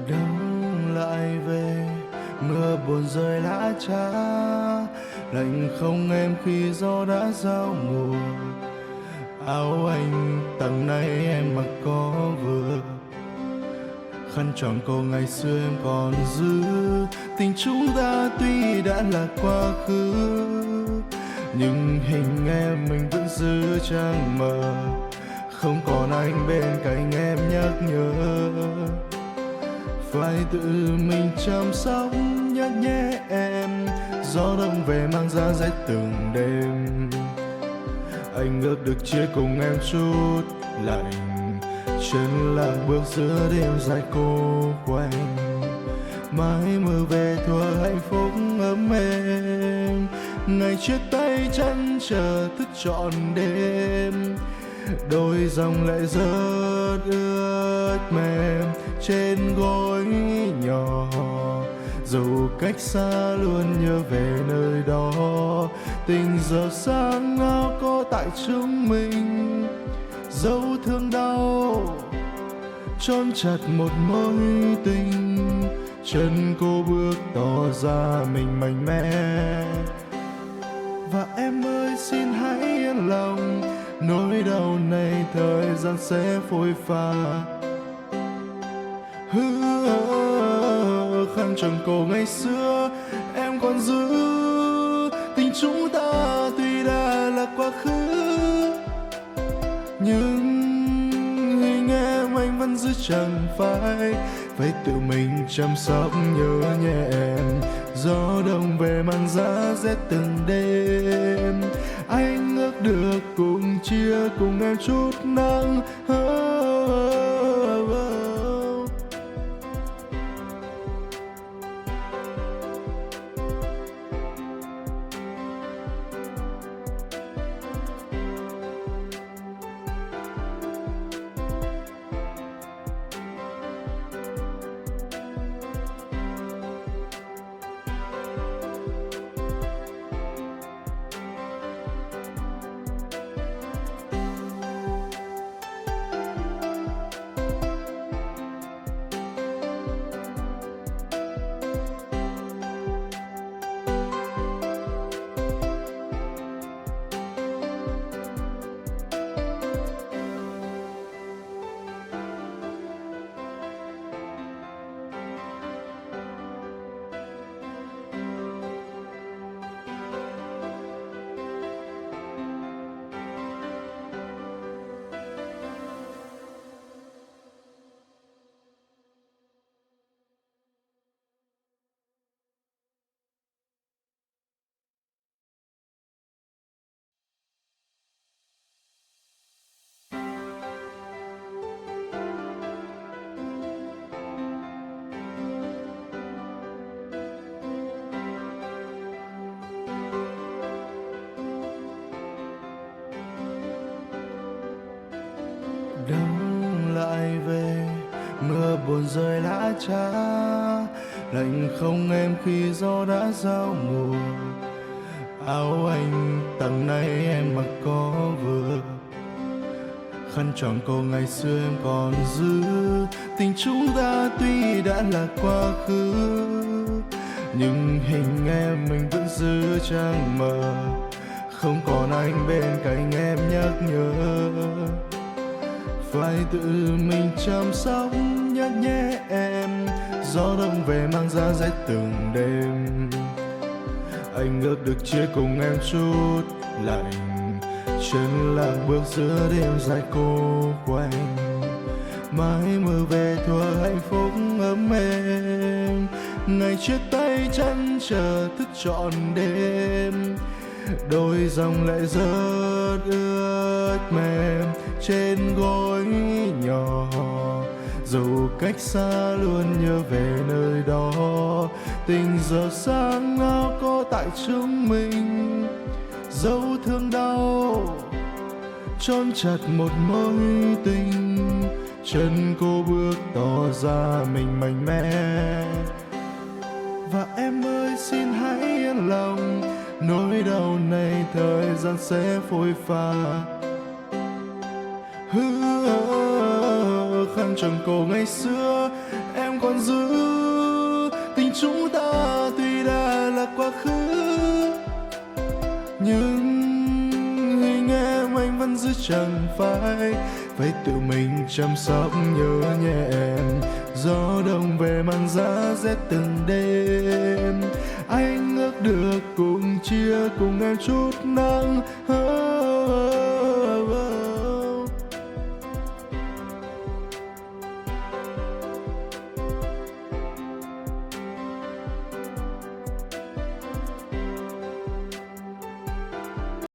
Đông lại về, mưa buồn rơi lá trà, lạnh không em khi gió đã giao mùa. Áo anh tầng này em mặc có vừa, khăn tròn cô ngày xưa em còn giữ. Tình chúng ta tuy đã là quá khứ, nhưng hình em mình vẫn giữ trang mờ. Không còn anh bên cạnh em nhắc nhở, phải tự mình chăm sóc nhớ nhé em. Gió đông về mang giá rét từng đêm, anh ước được chia cùng em chút lạnh. Chân lạc bước giữa đêm dài cô quạnh, mãi mơ về thuở hạnh phúc ấm êm. Ngày chia tay chân chờ thức trọn đêm, đôi dòng lệ rớt ướt mềm trên gối nhỏ. Dù cách xa luôn nhớ về nơi đó, tình giờ sáng nào có tại chúng mình. Dấu thương đau chôn chặt một mối tình, chân cô bước tỏ ra mình mạnh mẽ. Và em ơi xin hãy yên lòng, nỗi đau này thời gian sẽ phôi pha. Khăn tròn cổ ngày xưa em còn giữ, tình chúng ta tuy đã là quá khứ, nhưng hình em anh vẫn giữ chẳng phải. Phải tự mình chăm sóc nhớ nhẹ em. Gió đông về mang giá rét từng đêm, anh ước được cùng chia cùng em chút nắng. Đông lại về, mưa buồn rơi lá trà, lạnh không em khi gió đã giao mùa. Áo anh tầng này em mặc có vừa, khăn tròn cô ngày xưa em còn giữ. Tình chúng ta tuy đã là quá khứ, nhưng hình em mình vẫn giữ trang mờ. Không còn anh bên cạnh em nhắc nhở, phải tự mình chăm sóc nhớ nhé em. Gió đông về mang giá rét từng đêm, anh ước được chia cùng em chút lạnh. Chân lạc bước giữa đêm dài cô quạnh, mãi mơ về thuở hạnh phúc ấm êm. Ngày chia tay chân chờ thức trọn đêm, đôi dòng lệ rớt ướt mềm trên gối nhỏ. Dù cách xa luôn nhớ về nơi đó, tình giờ sáng nào có tại chúng mình. Dấu thương đau chôn chặt một mối tình, chân cô bước tỏ ra mình mạnh mẽ. Và em ơi xin hãy yên lòng, nỗi đau này thời gian sẽ phôi pha. Khăn tròn cổ ngày xưa em còn còn giữ. Tình chúng ta tuy đã là quá khứ, nhưng hình em anh vẫn giữ chẳng phải. Phải tự mình chăm sóc nhớ nhẹ em. Gió đông về mang giá rét từng đêm. Anh ước được cùng chia cùng em chút nắng.